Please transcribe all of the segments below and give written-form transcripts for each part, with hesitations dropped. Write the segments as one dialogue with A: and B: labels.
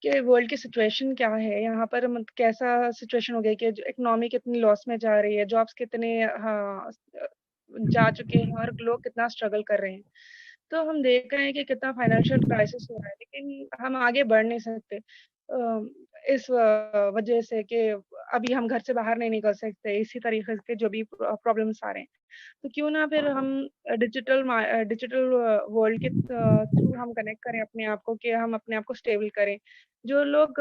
A: कि वर्ल्ड की सिचुएशन क्या है यहाँ पर, कैसा सिचुएशन हो गई कि इकोनॉमी कितनी लॉस में जा रही है, जॉब्स कितने जा चुके हैं और लोग कितना स्ट्रगल कर रहे हैं। तो हम देख रहे हैं कि कितना फाइनेंशियल क्राइसिस हो रहा है, लेकिन हम आगे बढ़ नहीं सकते इस वजह से कि अभी हम घर से बाहर नहीं निकल सकते, इसी तरीके के जो भी प्रॉब्लम्स आ रहे हैं। तो क्यों ना फिर हम डिजिटल वर्ल्ड के थ्रू हम कनेक्ट करें अपने आप को, कि हम अपने आप को स्टेबल करें। जो लोग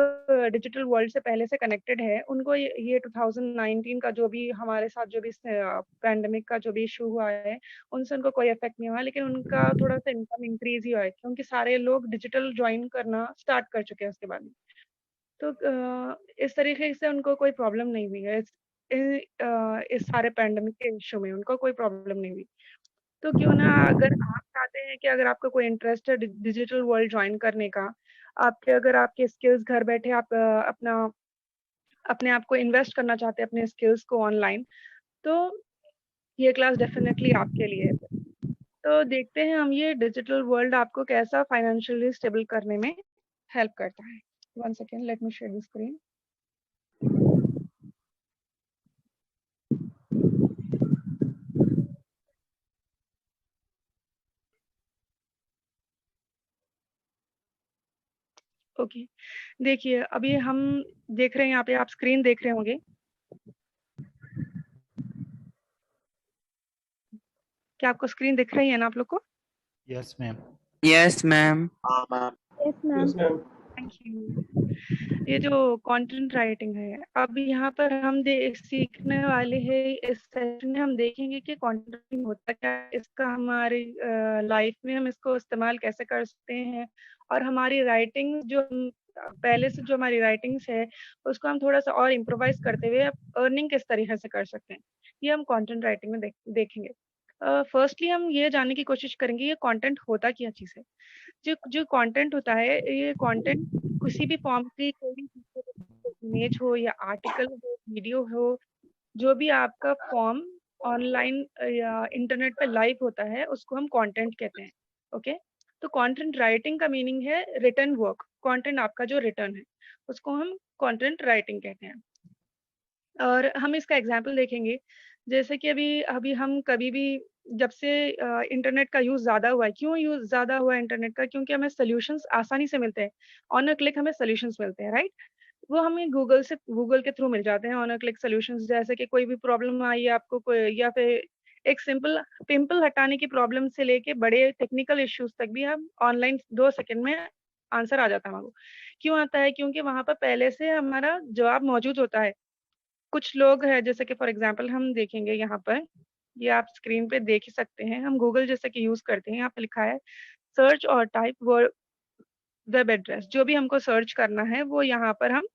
A: डिजिटल वर्ल्ड से पहले से कनेक्टेड है, उनको ये 2019 का जो भी हमारे साथ जो भी पैंडेमिक का जो भी इशू हुआ है, उनसे उनको कोई इफेक्ट नहीं हुआ, लेकिन उनका थोड़ा सा इनकम इंक्रीज ही हुआ है, क्योंकि सारे लोग डिजिटल ज्वाइन करना स्टार्ट कर चुके हैं उसके बाद में। तो इस तरीके से उनको कोई प्रॉब्लम नहीं हुई है, इस सारे पैंडेमिक के इशू में उनको कोई प्रॉब्लम नहीं हुई। तो क्यों ना, अगर आप चाहते हैं कि अगर आपको कोई इंटरेस्ट है डिजिटल वर्ल्ड ज्वाइन करने का, अगर आपके स्किल्स घर बैठे आप अपने आप को इन्वेस्ट करना चाहते हैं अपने स्किल्स को ऑनलाइन, तो ये क्लास डेफिनेटली आपके लिए है। तो देखते हैं हम ये डिजिटल वर्ल्ड आपको कैसा फाइनेंशियली स्टेबल करने में हेल्प करता है। 1 second, let me share the screen. Okay, देखिए अभी हम देख रहे हैं, यहाँ पे आप स्क्रीन देख रहे होंगे। क्या आपको स्क्रीन दिख रही है ना आप लोग को?
B: Yes ma'am.
C: Yes ma'am.
D: Yes ma'am.
A: Thank you. ये जो कंटेंट राइटिंग है, अब यहाँ पर हम सीखने वाले हैं। इस सेशन में हम देखेंगे कि कंटेंट राइटिंग होता क्या है, इसका हमारी लाइफ में हम इसको इस्तेमाल कैसे कर सकते हैं, और हमारी राइटिंग जो पहले से जो हमारी राइटिंग्स है उसको हम थोड़ा सा और इम्प्रोवाइज करते हुए अर्निंग किस तरीके से कर सकते हैं, ये हम कंटेंट राइटिंग में देखेंगे। फर्स्टली हम ये जानने की कोशिश करेंगे ये कंटेंट होता क्या चीज़ है। जो जो कंटेंट होता है, ये कंटेंट किसी भी फॉर्म की, कोई भी इमेज हो या आर्टिकल हो, वीडियो हो, जो भी आपका फॉर्म ऑनलाइन या इंटरनेट पे लाइव होता है, उसको हम कंटेंट कहते हैं। ओके, तो कंटेंट राइटिंग का मीनिंग है रिटन वर्क। कंटेंट आपका जो रिटन है उसको हम कंटेंट राइटिंग कहते हैं। और हम इसका एग्जाम्पल देखेंगे, जैसे कि अभी अभी हम कभी भी, जब से इंटरनेट का यूज़ ज़्यादा हुआ है, क्यों यूज़ ज़्यादा हुआ है इंटरनेट का? क्योंकि हमें सॉल्यूशंस आसानी से मिलते हैं, ऑन अ क्लिक हमें सॉल्यूशंस मिलते हैं, राइट? वो हमें गूगल के थ्रू मिल जाते हैं ऑन अ क्लिक सॉल्यूशंस। जैसे कि कोई भी प्रॉब्लम आई है आपको, कोई या फिर एक सिंपल पिंपल हटाने की प्रॉब्लम से लेके बड़े टेक्निकल इश्यूज तक भी हम ऑनलाइन 2 सेकंड में आंसर आ जाता है हमारे को। क्यों आता है? क्योंकि वहाँ पर पहले से हमारा जवाब मौजूद होता है। कुछ लोग हैं, जैसे कि फॉर एग्जांपल हम देखेंगे यहाँ पर, ये आप स्क्रीन पे देख ही सकते हैं, हम गूगल जैसे कि यूज़ करते हैं। यहाँ पे लिखा है सर्च और टाइप वेब एड्रेस। जो भी हमको सर्च करना है वो यहाँ पर हम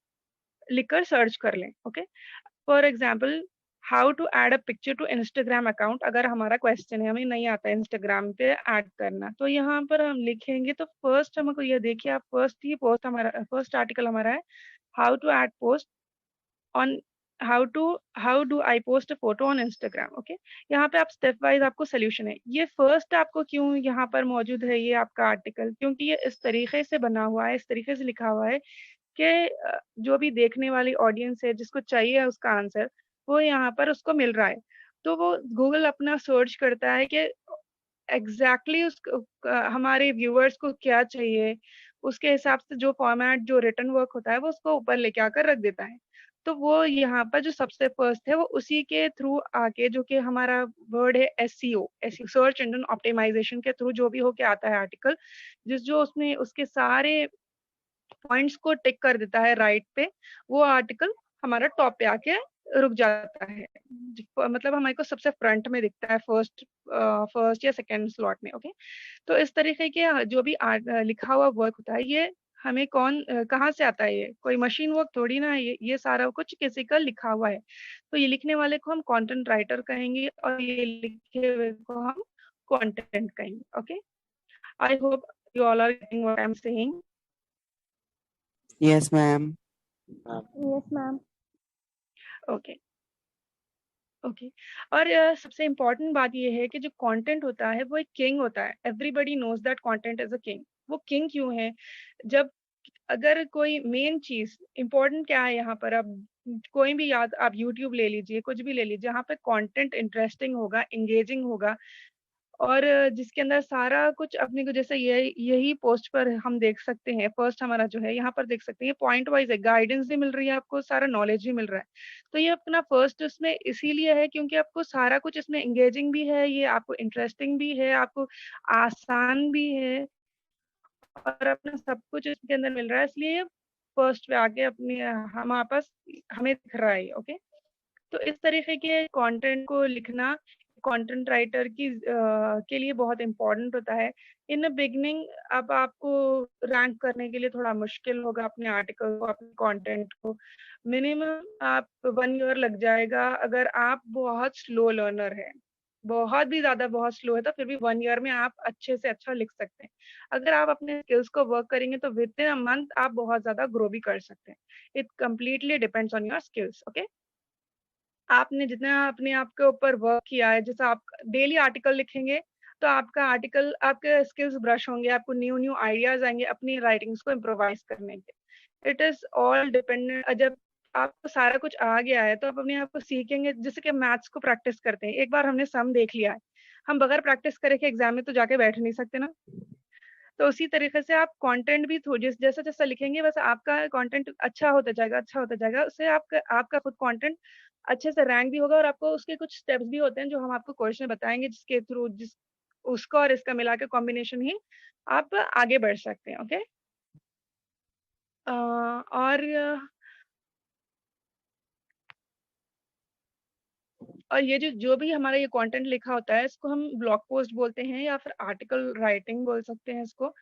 A: लिखकर सर्च कर लें। Okay, for example how to add a picture to Instagram account. अगर हमारा क्वेश्चन है, हमें नहीं आता इंस्टाग्राम पे ऐड करना, तो यहाँ पर हम लिखेंगे। तो फर्स्ट हमको ये देखिए, आप फर्स्ट आर्टिकल हमारा है how to add post on how do I post a photo on Instagram. Okay, यहाँ पे आप स्टेप वाइज आपको सोल्यूशन है। ये फर्स्ट आपको क्यों यहाँ पर मौजूद है ये आपका आर्टिकल? क्योंकि ये इस तरीके से बना हुआ है, इस तरीके से लिखा हुआ है कि जो भी देखने वाली ऑडियंस है, जिसको चाहिए उसका आंसर, वो यहाँ पर उसको मिल रहा है। तो वो गूगल अपना सर्च करता है कि एग्जैक्टली हमारे व्यूअर्स को क्या चाहिए, उसके हिसाब से जो फॉर्मेट, जो रिटन वर्क होता है, वो उसको ऊपर लेके आकर रख देता है। तो वो यहाँ पर जो सबसे फर्स्ट है, वो उसी के थ्रू आके, जो कि हमारा वर्ड है एसईओ, सर्च इंजन ऑप्टिमाइजेशन के थ्रू जो भी होके आता है आर्टिकल, जो उसमें उसके सारे पॉइंट्स को टिक कर देता है राइट पे, वो आर्टिकल हमारा टॉप पे आके रुक जाता है। मतलब हमारे को सबसे फ्रंट में दिखता है, फर्स्ट या सेकंड स्लॉट में। ओके, तो इस तरीके के जो भी लिखा हुआ वर्क होता है, ये हमें कहाँ से आता है? ये कोई मशीन वर्क थोड़ी ना है, ये सारा कुछ किसी का लिखा हुआ है। तो ये लिखने वाले को हम कंटेंट राइटर कहेंगे, और ये लिखे हुए को हम कंटेंट कहेंगे। Okay, I hope you all are getting what I am saying.
C: Yes ma'am.
D: Yes ma'am.
A: Okay okay, और सबसे इम्पोर्टेंट बात ये है कि जो कंटेंट होता है वो एक किंग होता है। Everybody knows that content is a king. वो किंग क्यों है? जब अगर कोई मेन चीज इंपॉर्टेंट क्या है यहाँ पर, अब कोई भी याद आप यूट्यूब ले लीजिए, कुछ भी ले लीजिए, जहाँ पे कंटेंट इंटरेस्टिंग होगा, एंगेजिंग होगा, और जिसके अंदर सारा कुछ अपने को, जैसे यही पोस्ट पर हम देख सकते हैं, फर्स्ट हमारा जो है यहाँ पर देख सकते हैं पॉइंट वाइज है, गाइडेंस भी मिल रही है आपको, सारा नॉलेज भी मिल रहा है। तो ये अपना फर्स्ट उसमें इसीलिए है क्योंकि आपको सारा कुछ इसमें एंगेजिंग भी है, ये आपको इंटरेस्टिंग भी है, आपको आसान भी है, और अपना सब कुछ इसके अंदर मिल रहा है, इसलिए फर्स्ट पे आके अपनी हमारे पास हमें दिख रहा है। ओके, तो इस तरीके के कंटेंट को लिखना कंटेंट राइटर की के लिए बहुत इम्पोर्टेंट होता है। इन द बिगनिंग अब आपको रैंक करने के लिए थोड़ा मुश्किल होगा अपने आर्टिकल को, अपने कंटेंट को। मिनिमम आप 1 ईयर लग जाएगा अगर आप बहुत स्लो लर्नर है, बहुत भी ज्यादा बहुत स्लो है तो फिर भी 1 ईयर में आप अच्छे से अच्छा लिख सकते हैं। अगर आप अपने स्किल्स को वर्क करेंगे तो विद इन अ मंथ आप बहुत ज्यादा ग्रो भी कर सकते हैं। It completely depends on your skills. Okay, आपने जितना अपने आप के ऊपर वर्क किया है, जैसे आप डेली आर्टिकल लिखेंगे तो आपका आर्टिकल, आपके स्किल्स ब्रश होंगे, आपको न्यू न्यू आइडियाज आएंगे अपनी राइटिंग्स को इम्प्रोवाइज करने के। It is all dependent. जब आपको सारा कुछ आ गया है तो आप अपने आप को सीखेंगे, जैसे कि मैथ्स को प्रैक्टिस करते हैं, एक बार हमने सम देख लिया है, हम बगैर प्रैक्टिस करे के एग्जाम में तो जाके बैठ नहीं सकते ना। तो उसी तरीके से आप कंटेंट भी जैसा जैसा लिखेंगे वैसे आपका कंटेंट अच्छा होता जाएगा, अच्छा होता जाएगा, उससे आपका आपका खुद कंटेंट अच्छे से रैंक भी होगा, और आपको उसके कुछ स्टेप्स भी होते हैं जो हम आपको कोर्स में बताएंगे, जिसके थ्रू जिस उसका और इसका मिला के कॉम्बिनेशन ही आप आगे बढ़ सकते हैं। ओके, और ये जो भी हमारा ये कंटेंट लिखा होता है इसको हम ब्लॉग पोस्ट बोलते हैं या फिर आर्टिकल राइटिंग बोल सकते हैं इसको,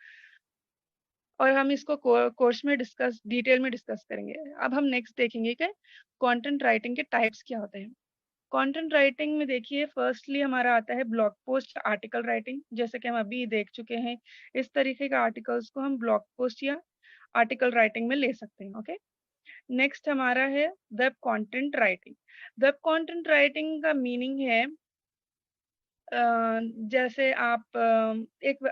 A: और हम इसको कोर्स में डिटेल में डिस्कस करेंगे। अब हम नेक्स्ट देखेंगे कि कंटेंट राइटिंग के टाइप्स क्या होते हैं। कंटेंट राइटिंग में देखिए फर्स्टली हमारा आता है ब्लॉग पोस्ट आर्टिकल राइटिंग, जैसे कि हम अभी देख चुके हैं, इस तरीके का आर्टिकल्स को हम ब्लॉग पोस्ट या आर्टिकल राइटिंग में ले सकते हैं। ओके, नेक्स्ट हमारा है web content writing. Web content writing का मीनिंग है जैसे आप एक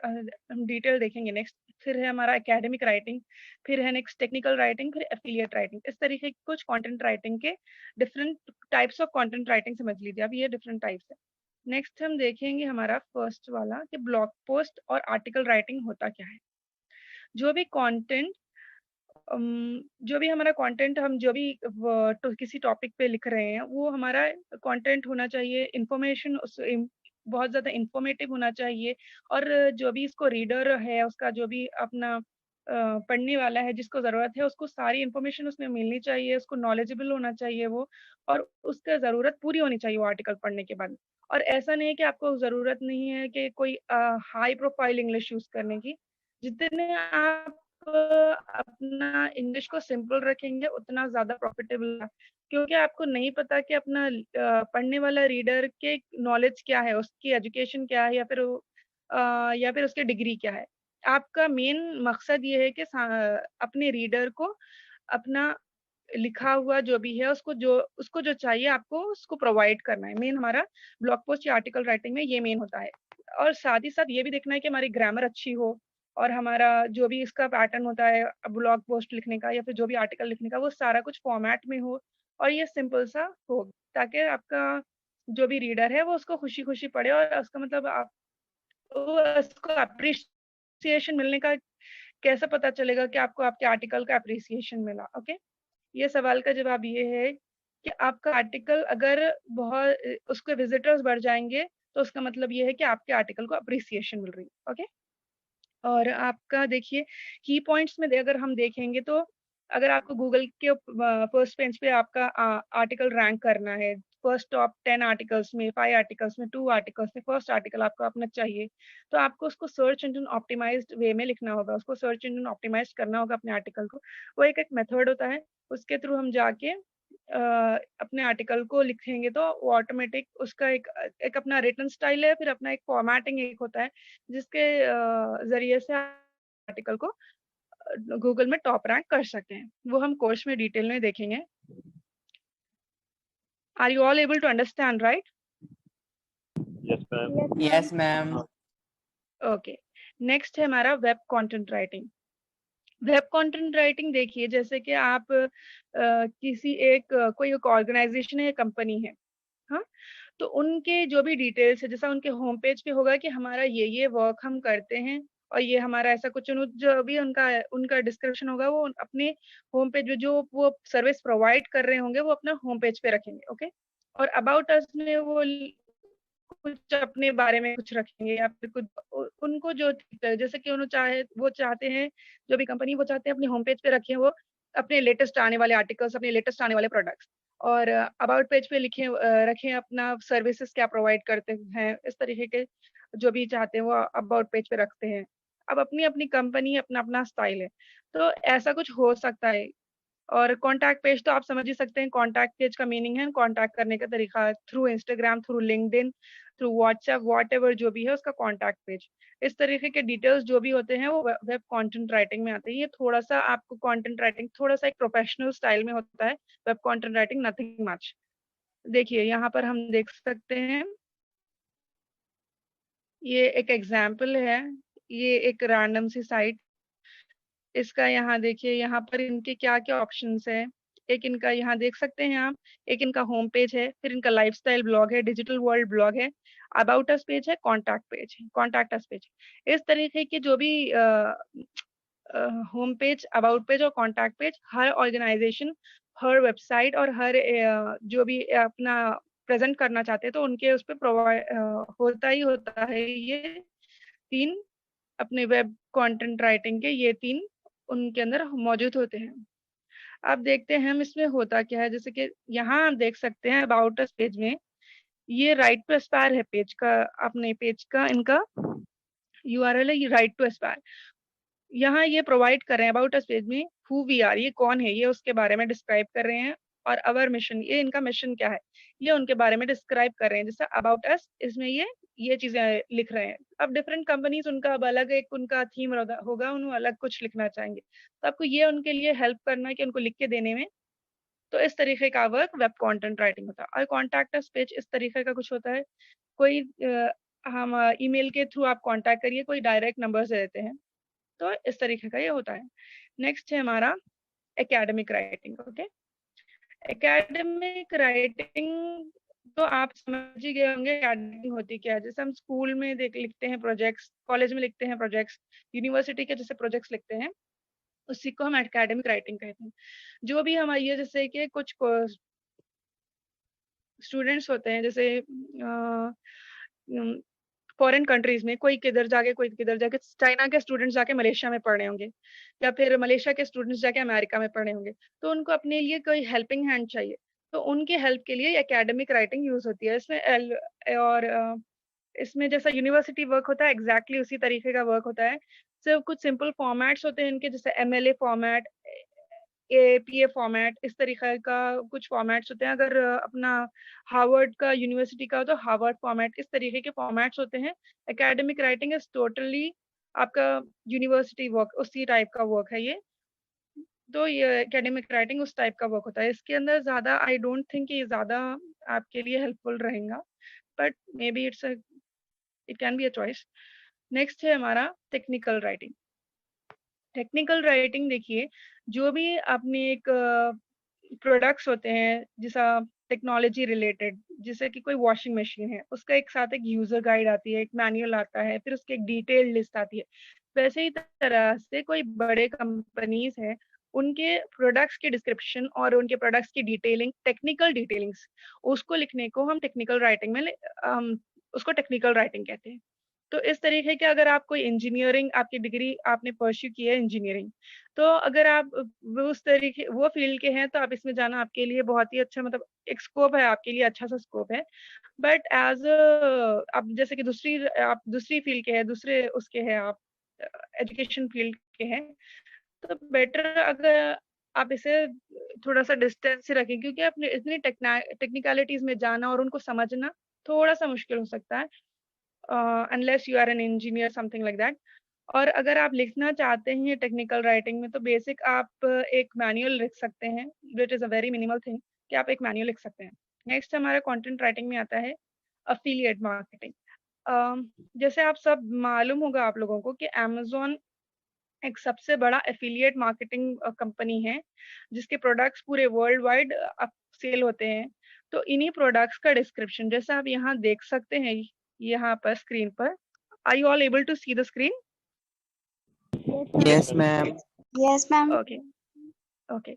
A: हम डिटेल देखेंगे नेक्स्ट, फिर है हमारा एकेडमिक राइटिंग, फिर है नेक्स्ट टेक्निकल राइटिंग, फिर एफिलिएट राइटिंग। इस तरीके के कुछ कंटेंट राइटिंग के different types of content writing समझ लीजिए अब, ये डिफरेंट टाइप्स है। नेक्स्ट हम देखेंगे हमारा फर्स्ट वाला कि ब्लॉग पोस्ट और आर्टिकल राइटिंग होता क्या है। जो भी कंटेंट जो भी हमारा कंटेंट हम जो भी तो किसी टॉपिक पे लिख रहे हैं वो हमारा कंटेंट होना चाहिए इंफॉर्मेशन, बहुत ज्यादा इंफॉर्मेटिव होना चाहिए, और जो भी इसको रीडर है उसका जो भी अपना पढ़ने वाला है जिसको जरूरत है उसको सारी इंफॉर्मेशन उसमें मिलनी चाहिए, उसको नॉलेजेबल होना चाहिए वो, और उसका जरूरत पूरी होनी चाहिए वो आर्टिकल पढ़ने के बाद। और ऐसा नहीं है कि आपको जरूरत नहीं है कि कोई हाई प्रोफाइल इंग्लिश यूज करने की, जितने आप अपना इंग्लिश को सिंपल रखेंगे उतना ज्यादा प्रॉफिटेबल है, क्योंकि आपको नहीं पता कि अपना पढ़ने वाला रीडर के नॉलेज क्या है, उसकी एजुकेशन क्या है, या फिर उसकी डिग्री क्या है। आपका मेन मकसद ये है कि अपने रीडर को अपना लिखा हुआ जो भी है उसको जो चाहिए आपको उसको प्रोवाइड करना है। मेन हमारा ब्लॉग पोस्ट या आर्टिकल राइटिंग में ये मेन होता है, और साथ ही साथ ये भी देखना है कि हमारी ग्रामर अच्छी हो, और हमारा जो भी इसका पैटर्न होता है ब्लॉग पोस्ट लिखने का या फिर जो भी आर्टिकल लिखने का वो सारा कुछ फॉर्मेट में हो, और ये सिंपल सा हो, ताकि आपका जो भी रीडर है वो उसको खुशी खुशी पढ़े, और उसका मतलब आप उसको अप्रिसिएशन मिलने का कैसे पता चलेगा कि आपको आपके आर्टिकल का अप्रिसिएशन मिला। ओके, ये सवाल का जवाब ये है कि आपका आर्टिकल अगर बहुत उसके विजिटर्स बढ़ जाएंगे तो उसका मतलब ये है कि आपके आर्टिकल को अप्रिसिएशन मिल रही है। ओके, और आपका देखिए की पॉइंट्स में अगर हम देखेंगे तो अगर आपको गूगल के फर्स्ट पेज पे आपका आर्टिकल रैंक करना है, फर्स्ट टॉप 10 आर्टिकल्स में, 5 आर्टिकल्स में, 2 आर्टिकल्स में फर्स्ट आर्टिकल आपको अपना चाहिए, तो आपको उसको सर्च इंजन ऑप्टिमाइज्ड वे में लिखना होगा, उसको सर्च इंजन ऑप्टिमाइज करना होगा अपने आर्टिकल को। वो एक मेथड होता है, उसके थ्रू हम जाके अपने आर्टिकल को लिखेंगे तो वो ऑटोमेटिक उसका एक अपना रिटन स्टाइल है, फिर अपना एक फॉर्मेटिंग एक होता है जिसके जरिए से आर्टिकल को गूगल में टॉप रैंक कर सकते हैं। वो हम कोर्स में डिटेल में देखेंगे। Are you all able to understand, right?
B: Yes ma'am.
A: Okay, next है हमारा web content writing. Web content writing देखिए, जैसे कि आप किसी एक कोई एक ऑर्गेनाइजेशन है या कंपनी है, हाँ, तो उनके जो भी डिटेल्स है, जैसा उनके होम पेज पे होगा कि हमारा ये वर्क हम करते हैं और ये हमारा ऐसा कुछ जो भी उनका उनका डिस्क्रिप्शन होगा, वो अपने होम पेज में जो वो सर्विस प्रोवाइड कर रहे होंगे वो अपना होम पेज पे रखेंगे, ओके। और अबाउट अस में वो कुछ अपने बारे में कुछ रखेंगे या फिर कुछ उनको जो जैसे कि उन्होंने वो चाहते हैं, जो भी कंपनी वो चाहते हैं अपने होम पेज पे रखें वो अपने लेटेस्ट आने वाले आर्टिकल्स, अपने लेटेस्ट आने वाले प्रोडक्ट्स। और अबाउट पेज पे रखें अपना सर्विसेज क्या प्रोवाइड करते हैं, इस तरीके के जो भी चाहते हैं वो अबाउट पेज पे रखते हैं। अब अपनी अपनी कंपनी अपना अपना स्टाइल है, तो ऐसा कुछ हो सकता है। और कॉन्टैक्ट पेज तो आप समझ ही सकते हैं, कॉन्टैक्ट पेज का मीनिंग है कॉन्टैक्ट करने का तरीका, through Instagram, through LinkedIn, through WhatsApp, whatever जो भी है उसका कॉन्टैक्ट पेज। इस तरीके के डिटेल्स जो भी होते हैं वो वेब कंटेंट राइटिंग में आते हैं। ये थोड़ा सा आपको कंटेंट राइटिंग थोड़ा सा एक प्रोफेशनल स्टाइल में होता है, web content writing nothing much. देखिए यहाँ पर हम देख सकते हैं, ये एक एग्जाम्पल है, ये एक रैंडम सी साइट, इसका यहाँ देखिए, यहाँ पर इनके क्या क्या ऑप्शंस है। एक इनका यहाँ देख सकते हैं आप, एक इनका होम पेज है, फिर इनका लाइफस्टाइल ब्लॉग है, डिजिटल वर्ल्ड ब्लॉग है, अबाउट अस पेज है, कॉन्टैक्ट पेज है, कॉन्टैक्ट अस पेज। इस तरीके के जो भी होम पेज, अबाउट पेज और कॉन्टैक्ट पेज हर ऑर्गेनाइजेशन, हर वेबसाइट और हर जो भी अपना प्रेजेंट करना चाहते हैं तो उनके उस पर प्रोवाइड होता ही होता है। ये तीन अपने वेब कंटेंट राइटिंग के ये तीन उनके अंदर मौजूद होते हैं। अब देखते हैं हम इसमें होता क्या है, जैसे कि यहाँ आप देख सकते हैं अबाउट अस पेज में ये राइट टू एस्पायर है पेज का, अपने पेज का इनका यूआरएल है, ये राइट टू एस्पायर। यहाँ ये प्रोवाइड कर रहे हैं अबाउट अस पेज में हु वी आर, ये कौन है, ये उसके बारे में डिस्क्राइब कर रहे हैं। और अवर मिशन, ये इनका मिशन क्या है, ये उनके बारे में डिस्क्राइब कर रहे हैं। जैसे अबाउट अस, इसमें ये चीजें लिख रहे हैं। अब डिफरेंट कंपनीज उनका अब अलग एक उनका थीम होगा, उन्हें अलग कुछ लिखना चाहेंगे, तो आपको ये उनके लिए हेल्प करना है कि उनको लिख के देने में। तो इस तरीके का वर्क वेब कंटेंट राइटिंग होता है। और कॉन्टैक्ट अस पेज इस तरीके का कुछ होता है, कोई हम ईमेल के थ्रू आप कांटेक्ट करिए, कोई डायरेक्ट नंबर दे देते हैं, तो इस तरीके का ये होता है। नेक्स्ट है हमारा academic writing, okay. Academic writing तो आप समझ ही गए होंगे एकेडमिक होती क्या है। जैसे हम स्कूल में देख लिखते हैं प्रोजेक्ट्स, कॉलेज में लिखते हैं प्रोजेक्ट्स, यूनिवर्सिटी के जैसे प्रोजेक्ट्स लिखते हैं, उसी को हम एकेडमिक राइटिंग कहते हैं। जो भी हमारी ये जैसे कि कुछ स्टूडेंट्स होते हैं, जैसे फॉरेन कंट्रीज में कोई किधर जाके चाइना के स्टूडेंट्स जाके मलेशिया में पढ़ रहे होंगे, या फिर मलेशिया के स्टूडेंट्स जाके अमेरिका में पढ़ रहे होंगे, तो उनको अपने लिए कोई हेल्पिंग हैंड चाहिए, तो उनके हेल्प के लिए एकेडमिक राइटिंग यूज होती है। और इसमें जैसा यूनिवर्सिटी वर्क होता है एग्जैक्टली उसी तरीके का वर्क होता है। सिर्फ कुछ सिंपल फॉर्मेट्स होते हैं इनके, जैसे एमएलए फॉर्मेट, एपीए फॉर्मेट, इस तरीके का कुछ फॉर्मेट्स होते हैं। अगर अपना हार्वर्ड का यूनिवर्सिटी का हो तो हार्वर्ड फॉर्मेट, इस तरीके के फॉर्मेट्स होते हैं। एकेडमिक राइटिंग इज टोटली आपका यूनिवर्सिटी वर्क, उसी टाइप का वर्क है ये। तो ये एकेडमिक राइटिंग उस टाइप का वर्क होता है। इसके अंदर ज्यादा आई डोंट थिंक ये ज्यादा आपके लिए हेल्पफुल रहेगा, but may be it can be a choice. Next है हमारा टेक्निकल राइटिंग। टेक्निकल राइटिंग देखिए, जो भी आपने एक प्रोडक्ट्स होते हैं जैसा टेक्नोलॉजी रिलेटेड, जैसे कि कोई वॉशिंग मशीन है, उसका एक साथ एक यूजर गाइड आती है, एक मैनुअल आता है, फिर उसकी एक डिटेल लिस्ट आती है। वैसे ही तरह से कोई बड़े कंपनीज है, उनके प्रोडक्ट्स की डिस्क्रिप्शन और उनके प्रोडक्ट्स की डिटेलिंग, टेक्निकल डिटेलिंग्स, उसको लिखने को हम टेक्निकल राइटिंग में उसको टेक्निकल राइटिंग कहते हैं। तो इस तरीके के अगर आप कोई इंजीनियरिंग, आपकी डिग्री आपने परस्यू की है इंजीनियरिंग, तो अगर आप उस तरीके वो फील्ड के हैं तो आप इसमें जाना आपके लिए बहुत ही अच्छा, मतलब एक स्कोप है आपके लिए, अच्छा सा स्कोप है। बट एज आप जैसे कि आप दूसरी फील्ड के हैं, दूसरे उसके हैं, आप एजुकेशन फील्ड के हैं, तो बेटर अगर आप इसे थोड़ा सा डिस्टेंस से रखें, क्योंकि अपने इतनी टेक्निकलिटीज में जाना और उनको समझना थोड़ा सा मुश्किल हो सकता है, unless you are an engineer something like that. और अगर आप लिखना चाहते हैं टेक्निकल राइटिंग में, तो बेसिक आप एक मैनुअल लिख सकते हैं, which is a very minimal thing कि आप एक मैनुअल लिख सकते हैं। नेक्स्ट हमारा कंटेंट राइटिंग में आता है अफिलिएट मार्केटिंग। जैसे आप सब मालूम होगा आप लोगों को कि अमेजोन एक सबसे बड़ा एफिलिएट मार्केटिंग कंपनी है, जिसके प्रोडक्ट्स पूरे वर्ल्ड वाइड सेल होते हैं। तो इन्हीं प्रोडक्ट्स का डिस्क्रिप्शन जैसा आप यहाँ देख सकते हैं, यहाँ पर स्क्रीन पर। Are you all able to see the screen?
B: Yes, ma'am.
D: Yes, ma'am.
A: Okay okay.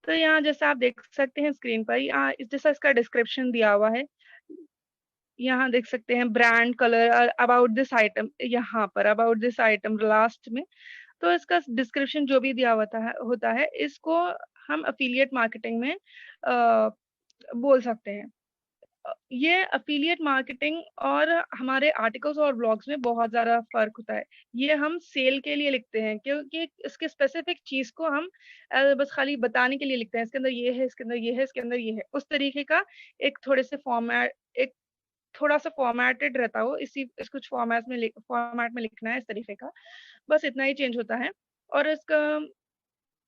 A: तो यहाँ जैसा आप देख सकते हैं स्क्रीन पर, यहाँ जैसा इसका डिस्क्रिप्शन दिया हुआ है, यहाँ देख सकते हैं brand, colour, about this item, यहाँ पर अबाउट दिस आइटम लास्ट में। तो इसका डिस्क्रिप्शन जो भी दिया होता है इसको हम अफिलिएट मार्केटिंग में बोल सकते हैं। ये अफिलिएट मार्केटिंग और हमारे आर्टिकल्स और ब्लॉग्स में बहुत ज़्यादा फर्क होता है। ये हम सेल के लिए लिखते हैं, क्योंकि इसके स्पेसिफिक चीज़ को हम बस खाली बताने के लिए लिखते हैं, इसके अंदर ये है, इसके अंदर ये है, इसके अंदर ये है। उस तरीके का एक थोड़ा सा फॉर्मेटेड रहता हो, इस कुछ फॉर्मेट में लिखना है इस तरीके का, बस इतना ही चेंज होता है। और इसका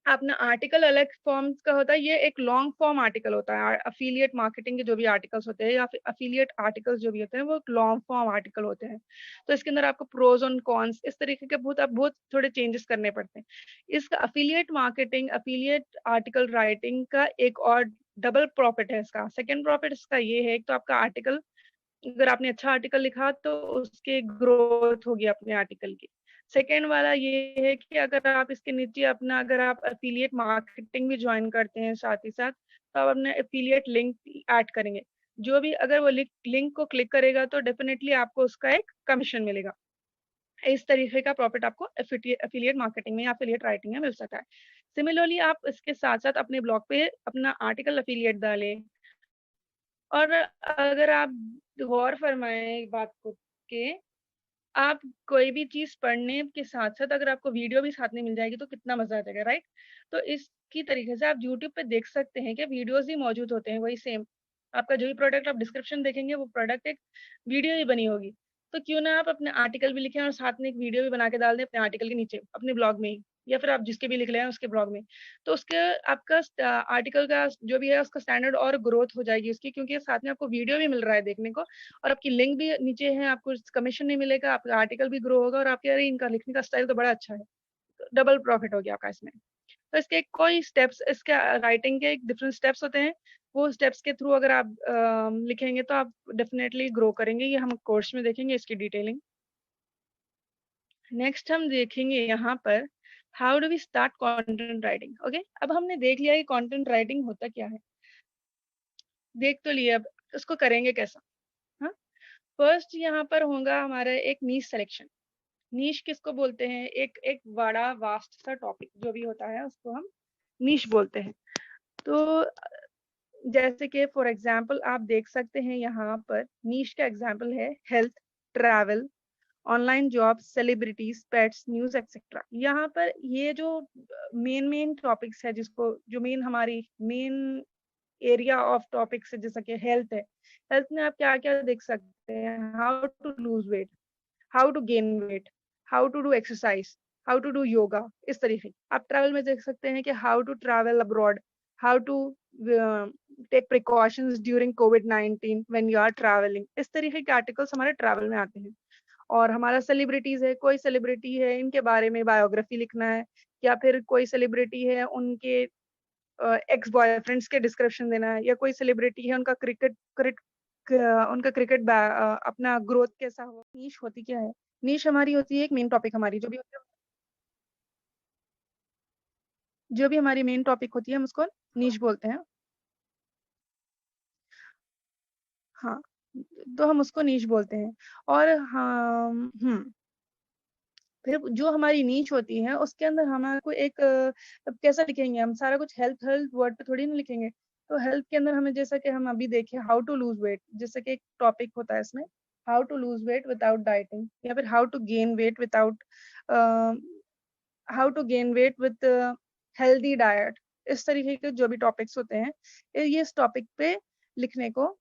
A: अपना आर्टिकल अलग फॉर्म्स का होता है, ये एक लॉन्ग फॉर्म आर्टिकल होता है। अफिलिएट मार्केटिंग के जो भी आर्टिकल्स होते हैं या फिर अफिलिएट आर्टिकल्स जो भी होते हैं वो एक लॉन्ग फॉर्म आर्टिकल होते हैं। तो इसके अंदर आपको प्रोज और कॉन्स इस तरीके के बहुत थोड़े चेंजेस करने पड़ते हैं। इसका affiliate marketing, affiliate article writing का एक और डबल प्रॉफिट है। इसका सेकेंड प्रॉफिट इसका ये है, एक तो आपका आर्टिकल, अगर आपने अच्छा आर्टिकल लिखा तो उसके ग्रोथ होगी अपने आर्टिकल की। सेकेंड वाला ये है कि अगर आप इसके नीचे अपना, अगर आप एफिलिएट मार्केटिंग भी ज्वाइन करते हैं साथ ही साथ, तो आप अपने एफिलिएट लिंक ऐड करेंगे। जो भी अगर वो लिंक को क्लिक करेगा तो डेफिनेटली आपको उसका एक कमीशन मिलेगा। इस तरीके का प्रॉफिट आपको एफिलिएट मार्केटिंग में या एफिलिएट राइटिंग में मिल सकता है। सिमिलरली आप इसके साथ साथ अपने ब्लॉग पे अपना आर्टिकल एफिलिएट डालें। और अगर आप गौर फरमाएं एक बात को कि आप कोई भी चीज पढ़ने के साथ साथ अगर आपको वीडियो भी साथ में मिल जाएगी तो कितना मजा आ जाएगा, राइट? तो इसकी तरीके से आप यूट्यूब पे देख सकते हैं कि वीडियोस ही मौजूद होते हैं, वही सेम आपका जो भी प्रोडक्ट आप डिस्क्रिप्शन देखेंगे वो प्रोडक्ट एक वीडियो ही बनी होगी। तो क्यों ना आप अपने आर्टिकल भी लिखें और साथ में एक वीडियो भी बना के डाल दें अपने आर्टिकल के नीचे अपने ब्लॉग में ही, या फिर आप जिसके भी लिख रहे हैं उसके ब्लॉग में। तो उसके आपका आर्टिकल का जो भी है उसका स्टैंडर्ड और ग्रोथ हो जाएगी उसकी, क्योंकि साथ में आपको वीडियो भी मिल रहा है देखने को और आपकी लिंक भी नीचे है, आपको कमीशन नहीं मिलेगा, आपका आर्टिकल भी ग्रो होगा और आपके अरे इनका लिखने का स्टाइल तो बड़ा अच्छा है, डबल प्रॉफिट हो गया आपका इसमें। तो इसके कोई स्टेप्स, इसके राइटिंग के डिफरेंट स्टेप्स होते हैं, वो स्टेप्स के थ्रू अगर आप लिखेंगे तो आप डेफिनेटली ग्रो करेंगे। ये हम कोर्स में देखेंगे इसकी डिटेलिंग। नेक्स्ट हम देखेंगे यहाँ पर how do we start content writing. Okay, अब हमने देख लिया कि कंटेंट राइटिंग होता क्या है, देख तो लिया, अब उसको करेंगे कैसा। हाँ, फर्स्ट यहाँ पर होगा हमारा एक नीश सिलेक्शन। नीश किसको बोलते हैं? एक एक बड़ा वास्ट सा टॉपिक जो भी होता है उसको हम नीश बोलते हैं। तो जैसे कि फॉर एग्जांपल आप देख सकते हैं यहाँ पर नीश का एग्जांपल है health, travel, online job, celebrities, pets, news etcetera. यहाँ पर ये जो मेन टॉपिक्स है, जिसको जो हमारी मेन एरिया ऑफ टॉपिक्स है, जैसा कि हेल्थ है, हेल्थ में आप क्या क्या देख सकते हैं? How to lose weight, how to gain weight, how to do exercise, how to do yoga, इस तरीके। आप ट्रैवल में देख सकते हैं कि how to travel abroad, how to take precautions during कोविड-19 व्हेन यू आर ट्रैवलिंग। इस तरीके के आर्टिकल्स हमारे ट्रैवल में आते हैं। और हमारा सेलिब्रिटीज है, कोई सेलिब्रिटी है इनके बारे में बायोग्राफी लिखना है, या फिर कोई सेलिब्रिटी है उनके एक्स बॉयफ्रेंड्स के डिस्क्रिप्शन देना है, या कोई सेलिब्रिटी है उनका क्रिकेट अपना ग्रोथ कैसा हो। नीश होती क्या है? नीश हमारी होती है एक मेन टॉपिक, हमारी जो भी हमारी मेन टॉपिक होती है हम उसको नीश बोलते हैं। हाँ, तो हम उसको नीश बोलते हैं। और हाँ, फिर जो हमारी नीच होती है उसके अंदर हमारे को एक अब कैसा लिखेंगे हम? सारा कुछ हेल्थ हेल्थ वर्ड पे थोड़ी ना लिखेंगे। तो हेल्थ के अंदर हमें, जैसा कि हम अभी देखें, हाउ टू लूज वेट, जैसे कि एक टॉपिक होता है इसमें, how to lose weight without dieting, या फिर how to gain weight without how to gain weight with healthy diet. इस तरीके के जो भी टॉपिक्स होते हैं, ये इस टॉपिक पे लिखने को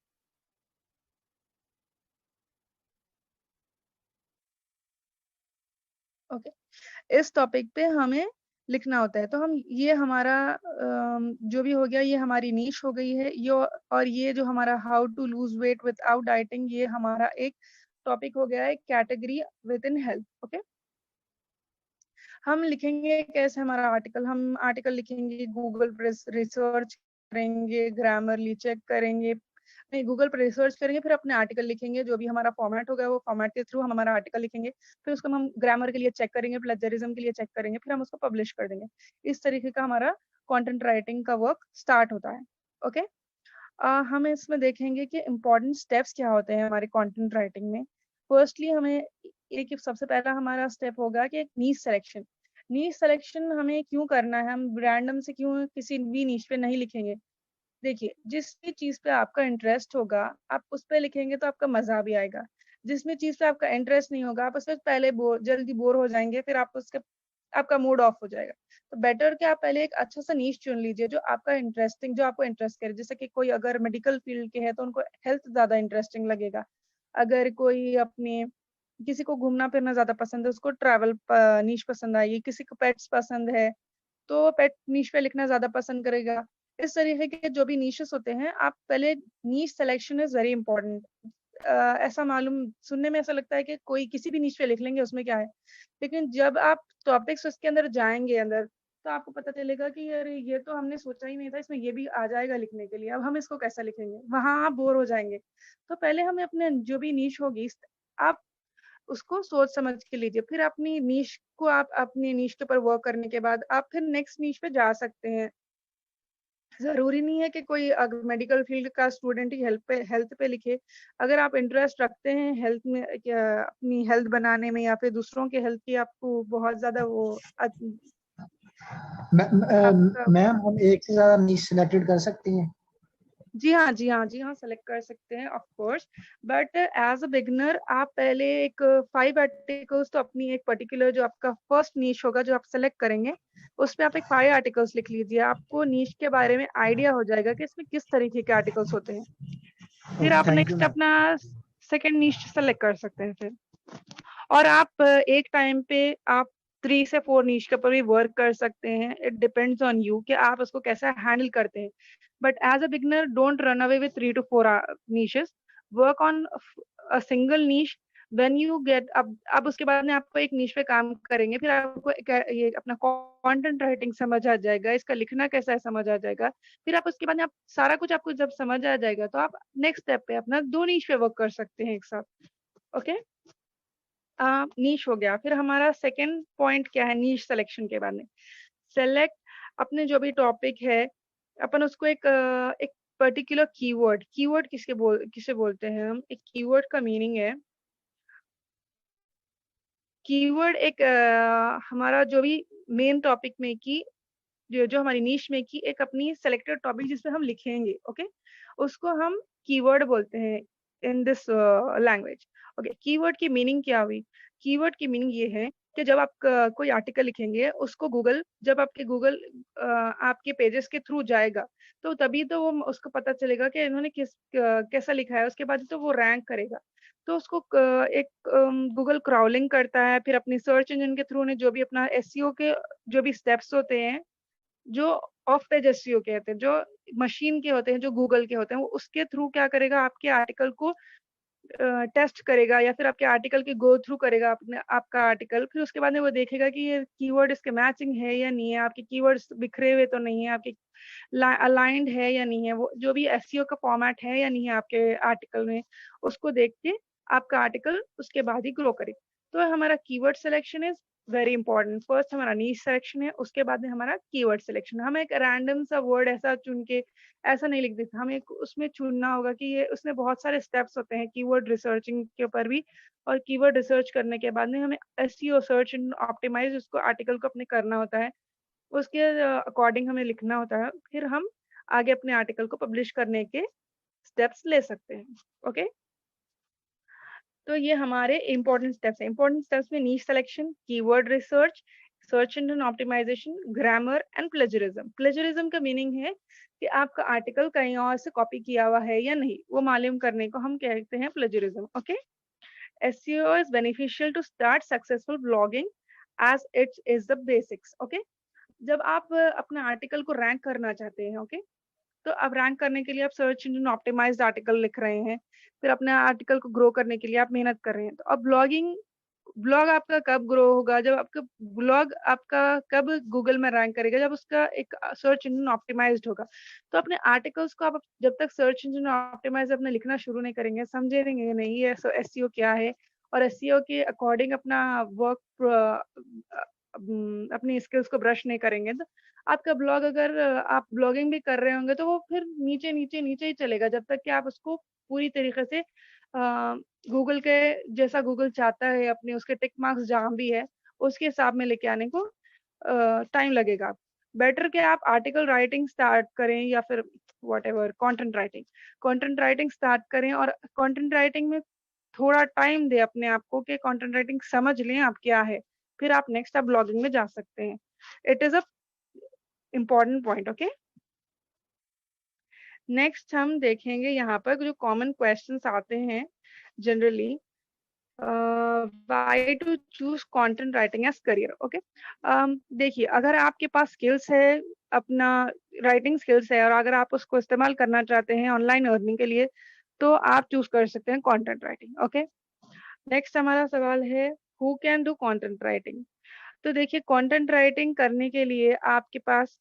A: ओके, इस टॉपिक पे हमें लिखना होता है। तो हम ये हमारा जो भी हो गया, ये हमारी नीश हो गई है ये। और ये जो हमारा how to lose weight without dieting, ये हमारा एक टॉपिक हो गया है, category within health. Okay, हम लिखेंगे कैसे हमारा आर्टिकल, हम आर्टिकल लिखेंगे गूगल पर रिसर्च करेंगे, ग्रामरली चेक करेंगे, नहीं गूगल पर रिसर्च करेंगे, फिर अपने आर्टिकल लिखेंगे, जो भी हमारा फॉर्मेट होगा वो फॉर्मेट के थ्रू हम हमारा आर्टिकल लिखेंगे, फिर उसको हम ग्रामर के लिए चेक करेंगे, प्लेजरिज्म के लिए चेक करेंगे, फिर हम उसको पब्लिश कर देंगे। इस तरीके का हमारा कंटेंट राइटिंग का वर्क स्टार्ट होता है। ओके, हम इसमें देखेंगे कि इम्पोर्टेंट स्टेप्स क्या होते हैं हमारे कंटेंट राइटिंग में। फर्स्टली हमें एक सबसे पहला हमारा स्टेप होगा कि नीश सिलेक्शन। नीश सिलेक्शन हमें क्यों करना है, हम रैंडम से क्यों किसी भी नीश पे नहीं लिखेंगे। देखिए, जिस भी चीज पे आपका इंटरेस्ट होगा आप उस पे लिखेंगे तो आपका मजा भी आएगा। जिस भी चीज पे आपका इंटरेस्ट नहीं होगा आप उसमें पहले जल्दी बोर हो जाएंगे, फिर आप उसके आपका मूड ऑफ हो जाएगा। तो बेटर कि आप पहले एक अच्छा सा नीश चुन लीजिए जो आपका इंटरेस्टिंग, जो आपको इंटरेस्ट करे। जैसे कि कोई अगर मेडिकल फील्ड के है तो उनको हेल्थ ज्यादा इंटरेस्टिंग लगेगा। अगर कोई अपने किसी को घूमना फिरना ज्यादा पसंद है उसको ट्रैवल नीश पसंद आएगी, किसी को पेट्स पसंद है तो पेट नीश पे लिखना ज्यादा पसंद करेगा। इस तरीके के जो भी नीशेस होते हैं, आप पहले नीश सिलेक्शन इज वेरी इंपॉर्टेंट। ऐसा मालूम सुनने में ऐसा लगता है कि कोई किसी भी नीश पे लिख लेंगे उसमें क्या है, लेकिन जब आप टॉपिक्स उसके अंदर जाएंगे अंदर तो आपको पता चलेगा कि अरे ये तो हमने सोचा ही नहीं था, इसमें ये भी आ जाएगा लिखने के लिए, अब हम इसको कैसा लिखेंगे, वहां आप बोर हो जाएंगे। तो पहले हमें अपने जो भी नीश होगी आप उसको सोच समझ के लीजिए, फिर अपनी नीश को आप अपनी नीश के ऊपर वर्क करने के बाद आप फिर नेक्स्ट नीश पे जा सकते हैं। जरूरी नहीं है कि कोई मेडिकल फील्ड का स्टूडेंट ही हेल्थ पे लिखे। अगर आप इंटरेस्ट रखते हैं हेल्थ में, अपनी हेल्थ बनाने में या फिर दूसरों के हेल्थ की आपको बहुत ज्यादा वो आपका,
B: मैम हम एक से ज्यादा नीश सिलेक्टेड कर सकती हैं?
A: जी हाँ जी हाँ जी हाँ, सेलेक्ट कर सकते हैं of course. But as a beginner आप पहले एक 5 आर्टिकल्स तो अपनी एक पर्टिकुलर जो आपका फर्स्ट नीश होगा जो आप सेलेक्ट करेंगे उस पे आप एक 5 आर्टिकल्स लिख लीजिए, आपको नीश के बारे में आइडिया हो जाएगा कि इसमें किस तरीके के आर्टिकल्स होते हैं। फिर आप
B: थैंक यू
A: नेक्स्ट
B: मैम।
A: अपना सेकेंड नीश सेलेक्ट कर सकते हैं फिर। और आप एक टाइम पे आप 3 से 4 नीश के ऊपर भी वर्क कर सकते हैं। इट डिपेंड्स ऑन यू कि आप उसको कैसे हैंडल करते हैं। But as a beginner don't run away with 3 to 4 niches, work on a single niche. When you get अब उसके बाद में आपको एक नीश पे काम करेंगे, फिर आपको ये अपना कंटेंट राइटिंग समझ आ जाएगा, इसका लिखना कैसा है समझ आ जाएगा। फिर आप उसके बाद में आप सारा कुछ आपको जब समझ आ जाएगा तो आप नेक्स्ट स्टेप पे अपना 2 नीश पे वर्क कर सकते हैं एक साथ। ओके, नीश हो गया। फिर हमारा सेकंड पॉइंट क्या है नीश सिलेक्शन के बाद में, सेलेक्ट अपने जो भी टॉपिक है अपन उसको एक पर्टिकुलर कीवर्ड, कीवर्ड किसे बोलते हैं हम, एक कीवर्ड का मीनिंग है, कीवर्ड एक हमारा जो भी मेन टॉपिक में की जो जो हमारी नीश में की एक अपनी सेलेक्टेड टॉपिक जिसमें हम लिखेंगे, ओके, उसको हम कीवर्ड बोलते हैं in this language. Okay, keyword की मीनिंग क्या हुई, कीवर्ड की मीनिंग ये है कि जब आप कोई आर्टिकल लिखेंगे उसको गूगल, जब आपके गूगल आपके पेजेस के थ्रू जाएगा तो तभी तो वो उसको पता चलेगा कि इन्होंने कैसा लिखा है, उसके बाद तो वो रैंक करेगा। तो उसको एक गूगल क्राउलिंग करता है, फिर अपनी सर्च इंजन के थ्रू ने जो भी अपना एसईओ के जो भी स्टेप्स होते हैं जो ऑफ पेज एसईओ के होते हैं, जो मशीन के होते हैं, जो गूगल के होते हैं, वो उसके थ्रू क्या करेगा आपके आर्टिकल को टेस्ट करेगा या फिर आपके आर्टिकल के गो थ्रू करेगा अपने आपका आर्टिकल। फिर उसके बाद में वो देखेगा कि ये कीवर्ड इसके मैचिंग है या नहीं है, आपके कीवर्ड्स बिखरे हुए तो नहीं है, आपके अलाइंड है या नहीं है, वो जो भी एसईओ का फॉर्मेट है या नहीं है आपके आर्टिकल में, उसको देख के आपका आर्टिकल उसके बाद ही ग्रो करे। तो हमारा keyword selection is very important. First हमारा नीश सिलेक्शन है, उसके बाद में हमारा कीवर्ड सिलेक्शन। हम एक रैंडम सा वर्ड ऐसा चुन के ऐसा नहीं लिख देते, हमें उसमें चुनना होगा कि ये उसमें बहुत सारे स्टेप्स होते हैं कीवर्ड रिसर्चिंग के ऊपर भी। और कीवर्ड रिसर्च करने के बाद में हमें एसईओ सर्च एंड ऑप्टिमाइज उसको आर्टिकल को अपने करना होता है, उसके अकॉर्डिंग हमें लिखना होता है, फिर हम आगे अपने आर्टिकल को पब्लिश करने के स्टेप्स ले सकते हैं। ओके, तो ये हमारे इंपॉर्टेंट स्टेप्स हैं। इंपॉर्टेंट स्टेप्स में niche selection, keyword research, search engine optimization, grammar and plagiarism. Plagiarism का मीनिंग है कि आपका आर्टिकल कहीं और से कॉपी किया हुआ है या नहीं, वो मालूम करने को हम कहते हैं plagiarism. Okay, SEO is beneficial to start successful blogging as it is the basics. Okay, जब आप अपना आर्टिकल को रैंक करना चाहते हैं, ओके, तो अब रैंक करने के लिए आप सर्च इंजन ऑप्टिमाइज्ड आर्टिकल लिख रहे हैं, फिर अपने आर्टिकल को ग्रो करने के लिए आप मेहनत कर रहे हैं, तो अब ब्लॉगिंग ब्लॉग आपका कब ग्रो होगा, जब आपका ब्लॉग आपका कब गूगल में रैंक करेगा, जब उसका एक सर्च इंजन ऑप्टिमाइज्ड होगा। तो अपने आर्टिकल्स को आप जब तक सर्च इंजन ऑप्टिमाइज अपने लिखना शुरू नहीं करेंगे, समझेंगे नहीं ये एसईओ क्या है और एसईओ के अकॉर्डिंग अपना वर्क अपनी स्किल्स को ब्रश नहीं करेंगे, तो आपका ब्लॉग, अगर आप ब्लॉगिंग भी कर रहे होंगे तो वो फिर नीचे नीचे नीचे ही चलेगा, जब तक कि आप उसको पूरी तरीके से गूगल के जैसा गूगल चाहता है, अपने उसके टिक मार्क्स जहाँ भी है उसके हिसाब में लेके आने को टाइम लगेगा। बेटर कि आप आर्टिकल राइटिंग स्टार्ट करें या फिर व्हाटएवर कंटेंट राइटिंग स्टार्ट करें, और कंटेंट राइटिंग में थोड़ा टाइम दे अपने आप को कि कंटेंट राइटिंग समझ लें आप क्या है, फिर आप नेक्स्ट आप ब्लॉगिंग में जा सकते हैं। It is a important point. Okay, next हम देखेंगे यहाँ पर जो कॉमन क्वेश्चंस आते हैं generally, why to choose content writing as career। Okay, देखिए अगर आपके पास स्किल्स है, अपना राइटिंग स्किल्स है, और अगर आप उसको इस्तेमाल करना चाहते हैं ऑनलाइन अर्निंग के लिए, तो आप चूज कर सकते हैं कंटेंट राइटिंग। ओके, नेक्स्ट हमारा सवाल है who can do content writing. तो देखिए कंटेंट राइटिंग करने के लिए आपके पास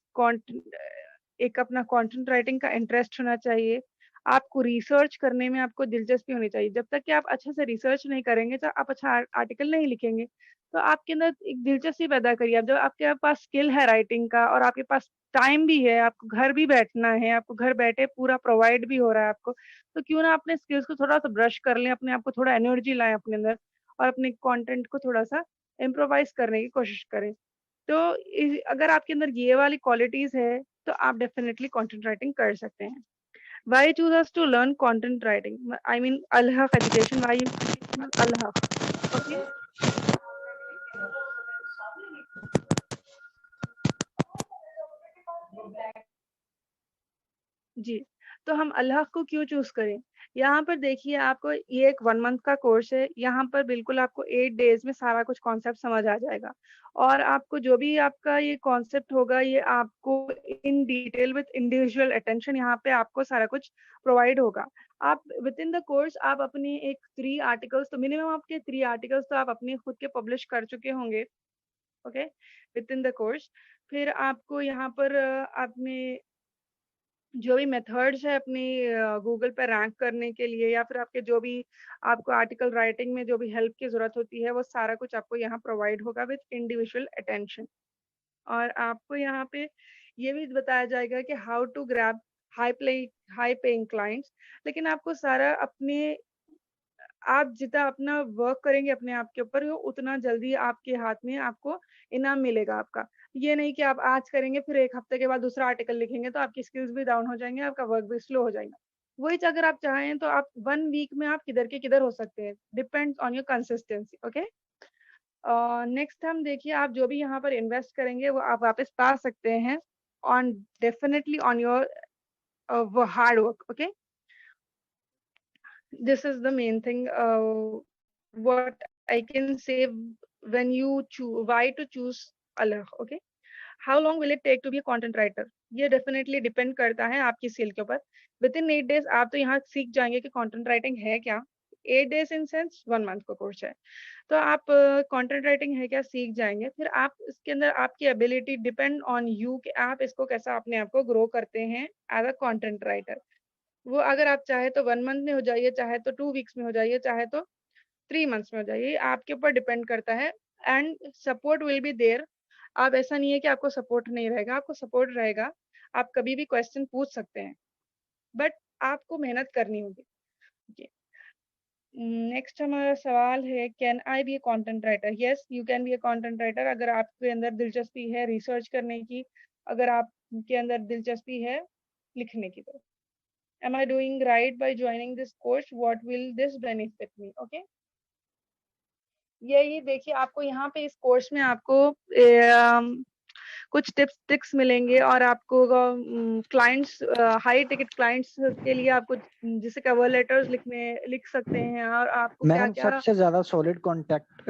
A: एक अपना कंटेंट राइटिंग का इंटरेस्ट होना चाहिए, आपको रिसर्च करने में आपको दिलचस्पी होनी चाहिए। जब तक कि आप अच्छे से रिसर्च नहीं करेंगे तो आप अच्छा आर्टिकल नहीं लिखेंगे। तो आपके अंदर एक दिलचस्पी पैदा करिए। अब जब आपके पास स्किल है राइटिंग का और आपके पास टाइम भी है, आपको घर भी बैठना है, आपको घर बैठे पूरा प्रोवाइड भी हो रहा है आपको, तो क्यों ना अपने स्किल्स को थोड़ा सा ब्रश कर लें, अपने आप को थोड़ा एनर्जी लाएं अपने अंदर, और अपने कंटेंट को थोड़ा सा इम्प्रोवाइज करने की कोशिश करें। तो अगर आपके अंदर ये वाली क्वालिटीज है तो आप डेफिनेटली कंटेंट राइटिंग कर सकते हैं। Why choose us to learn content writing? I mean, Al-Haq Education. Why you choose Al-Haq? Okay. जी, तो हम अल्लाह को क्यों चूज करें? यहाँ पर देखिए आपको ये एक 1 मंथ का कोर्स है। यहाँ पर बिल्कुल आपको 8 डेज में सारा कुछ कॉन्सेप्ट समझ आ जाएगा, और आपको जो भी आपका ये कॉन्सेप्ट होगा ये आपको in detail with individual attention यहाँ पे आपको सारा कुछ प्रोवाइड होगा। आप विद इन द कोर्स आप अपनी एक 3 आर्टिकल्स, तो मिनिमम आपके 3 आर्टिकल्स तो आप अपने खुद के पब्लिश कर चुके होंगे। Okay, with in the course फिर आपको यहाँ पर आपने जो भी मेथड्स है अपनी गूगल पे रैंक करने के लिए, या फिर आपके जो भी आपको आर्टिकल राइटिंग में जो भी हेल्प की जरूरत होती है, वो सारा कुछ आपको यहाँ प्रोवाइड होगा विद इंडिविजुअल अटेंशन। और आपको यहाँ पे ये भी बताया जाएगा कि how to grab high paying clients. लेकिन आपको सारा अपने आप जितना अपना वर्क करेंगे अपने आप के ऊपर, वो उतना जल्दी आपके हाथ में आपको इनाम मिलेगा आपका। ये नहीं कि आप आज करेंगे फिर 1 हफ्ते के बाद दूसरा आर्टिकल लिखेंगे तो आपकी स्किल्स भी डाउन हो जाएंगे, आपका वर्क भी स्लो हो जाएगा। वही अगर आप चाहें तो आप 1 वीक में आप किधर के किधर हो सकते हैं, depends on your consistency. Okay, next हम देखिए आप जो भी यहाँ पर इन्वेस्ट करेंगे वो आप वापस पा सकते हैं on definitely on your hard work. Okay, this is the main thing what I can say when you choose why to choose Allah। Okay, how long will it take to be a content writer? ये definitely depend करता है आपकी skill के ऊपर। Within 8 days आप तो यहाँ सीख जाएंगे कि content writing है क्या। 8 days in sense 1 month का कोर्स है, तो आप कंटेंट राइटिंग है क्या सीख जाएंगे। फिर आप इसके अंदर आपकी एबिलिटी डिपेंड ऑन यू कि आप इसको कैसा अपने आप को ग्रो करते हैं एज अ कंटेंट राइटर। वो अगर आप चाहे तो 1 मंथ में हो जाइए, चाहे तो 2 वीक्स में हो जाइए, चाहे तो 3 मंथ्स में हो जाइए, आपके ऊपर डिपेंड करता है। And support will be there. आप ऐसा नहीं है कि आपको सपोर्ट नहीं रहेगा, आपको सपोर्ट रहेगा। आप कभी भी क्वेश्चन पूछ सकते हैं, बट आपको मेहनत करनी होगी। नेक्स्ट हमारा सवाल है can I be a content writer? Yes, you can be a content writer अगर आपके अंदर दिलचस्पी है रिसर्च करने की, अगर आपके अंदर दिलचस्पी है लिखने की। तो am I doing right by joining this course? What will this benefit me? Okay, यही देखिए आपको यहाँ पे इस कोर्स में आपको कुछ टिप्स ट्रिक्स मिलेंगे, और आपको क्लाइंट्स हाई टिकट क्लाइंट्स के लिए आपको जैसे कवर लेटर्स लिख सकते हैं, और आपको क्या
B: मैडम
A: क्या
B: सबसे ज्यादा सॉलिड कांटेक्ट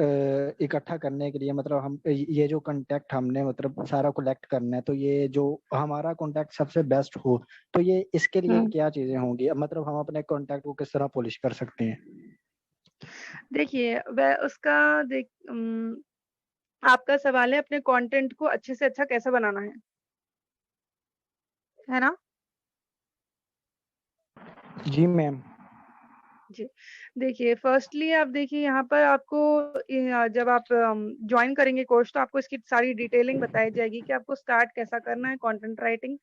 B: इकट्ठा करने के लिए मतलब हम ये जो कांटेक्ट हमने मतलब सारा कलेक्ट करना है, तो ये जो हमारा कांटेक्ट सबसे बेस्ट हो, तो ये इसके लिए क्या चीजें होंगी? अब मतलब हम अपने कांटेक्ट को किस तरह पॉलिश कर सकते हैं?
A: देखिए वह उसका आपका सवाल है अपने कंटेंट को अच्छे से अच्छा कैसे बनाना है ना?
B: जी मैम।
A: जी। देखिए फर्स्टली आप देखिए यहाँ पर आपको जब आप ज्वाइन करेंगे कोर्स तो आपको इसकी सारी डिटेलिंग बताई जाएगी कि आपको स्टार्ट कैसा करना है कंटेंट राइटिंग,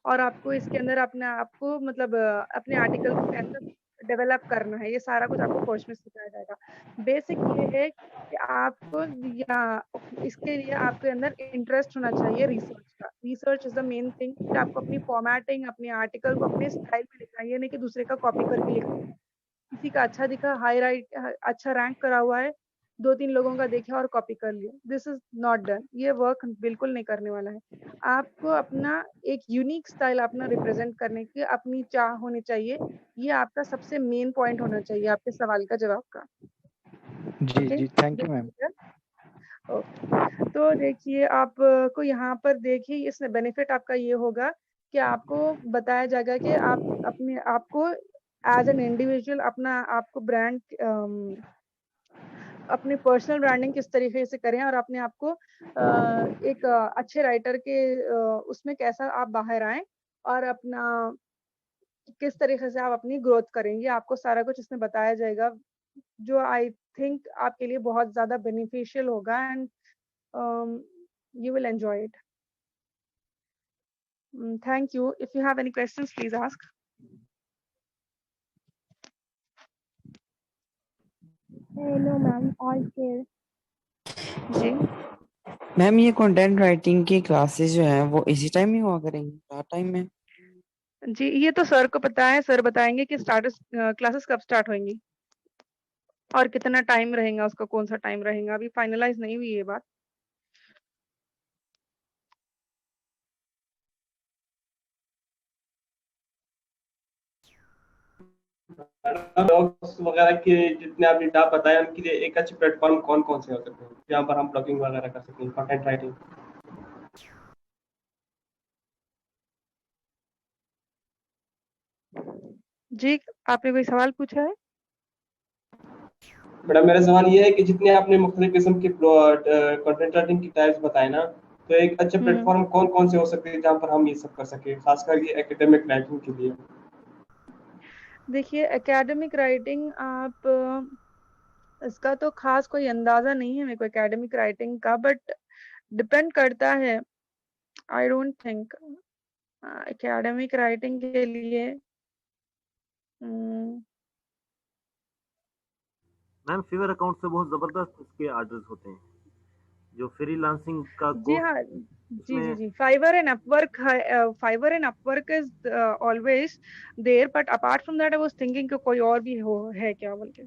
A: और आपको इसके अंदर अपने आप को मतलब अपने आर्टिकल को कैसे डेवलप करना है, ये सारा कुछ आपको कोर्स में सिखाया जाएगा। बेसिक ये है कि आपको या इसके लिए आपके अंदर इंटरेस्ट होना चाहिए रिसर्च का। Research is the main thing कि आपको अपनी फॉर्मेटिंग, अपने आर्टिकल को अपने स्टाइल में लिखना है, ये नहीं कि दूसरे का कॉपी करके लिखना है। किसी का अच्छा दिखा, अच्छा रैंक करा हुआ है, 2-3 लोगों का देखा और कॉपी कर लिया, दिस इज नॉट डन। ये वर्क बिल्कुल नहीं करने वाला है। आपको अपना एक यूनिक स्टाइल अपना रिप्रेजेंट करने की अपनी चाह होनी चाहिए। ये आपका सबसे मेन पॉइंट होना चाहिए आपके सवाल का जवाब का।
B: जी
A: ओके,
B: जी, थैंक यू मैम।
A: ओके, तो देखिए आपको यहाँ पर देखिए इसमें बेनिफिट आपका ये होगा कि आपको बताया जाएगा कि आप अपने आपको एज एन इंडिविजुअल अपना आपको ब्रांड अपनी पर्सनल ब्रांडिंग किस तरीके से करें और अपने आप को एक अच्छे राइटर के उसमें कैसा आप बाहर आए और अपना किस तरीके से आप अपनी ग्रोथ करेंगे, आपको सारा कुछ इसमें बताया जाएगा, जो आई थिंक आपके लिए बहुत ज़्यादा बेनिफिशियल होगा and you will enjoy it. Thank you. If you have any questions, please ask.
D: No ma'am, all clear.
A: Ji
C: ma'am ये कंटेंट राइटिंग की क्लासेस जो है वो इसी टाइम ही हुआ करेंगी, क्या टाइम में?
A: जी, ये तो सर को पता है, सर बताएंगे कि क्लासेस कब स्टार्ट होंगी और कितना टाइम रहेगा, उसका कौन सा टाइम रहेगा, अभी फाइनलाइज नहीं हुई ये बात।
E: ब्लॉग्स वगैरह के जितने आपने डाटा बताया उनके लिए एक अच्छे प्लेटफॉर्म कौन कौन से हो सकते हैं जहाँ पर हम ब्लॉगिंग वगैरह कर सकते हैं, कंटेंट राइटिंग?
A: जी, आपने कोई सवाल पूछा है?
E: मैडम मेरा सवाल ये है कि जितने आपने मुख्तलिफ किस्म के कंटेंट राइटिंग की टाइप्स बताए ना, तो एक अच्छे प्लेटफॉर्म कौन कौन से हो सकते हैं जहाँ पर हम ये सब कर सके, खासकर ये एकेडमिक राइटिंग के लिए?
A: देखिए एकेडमिक राइटिंग आप इसका तो खास कोई अंदाजा नहीं है मेरे को एकेडमिक राइटिंग का, बट डिपेंड करता है। I don't think academic writing के लिए
F: मैम फीवर अकाउंट से बहुत जबरदस्त इसके आर्डर्स होते हैं, जो फ्रीलांसिंग का
A: जी हाँ, जी जी
F: उसमें
A: जी, Fiverr and Upwork is always there, but apart from that I was thinking कि कोई और भी हो है क्या बोल के।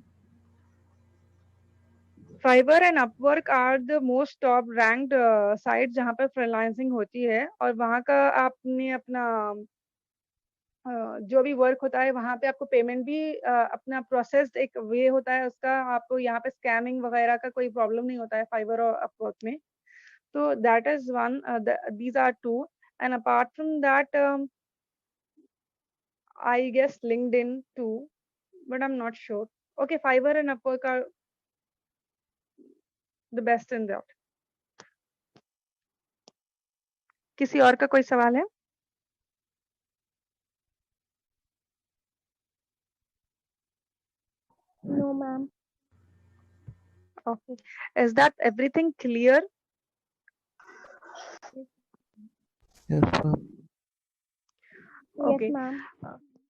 A: Fiverr and Upwork are the most top ranked site जहाँ पे फ्रीलांसिंग होती है, और वहाँ का आपने अपना जो भी वर्क होता है वहाँ पे आपको पेमेंट भी अपना प्रोसेस एक वे होता है उसका, आपको यहाँ पे स्कैमिंग वगैरह का कोई प्रॉब्लम नहीं होता है फाइवर और अपवर्क में। So that is one. These are two, and apart from that, I guess LinkedIn too, but I'm not sure. Okay, Fiverr and Upwork are the best in that. किसी और का कोई सवाल है?
D: No ma'am.
A: Okay, is that everything clear?
C: Yes, ma'am.
A: Okay.
D: Yes ma'am.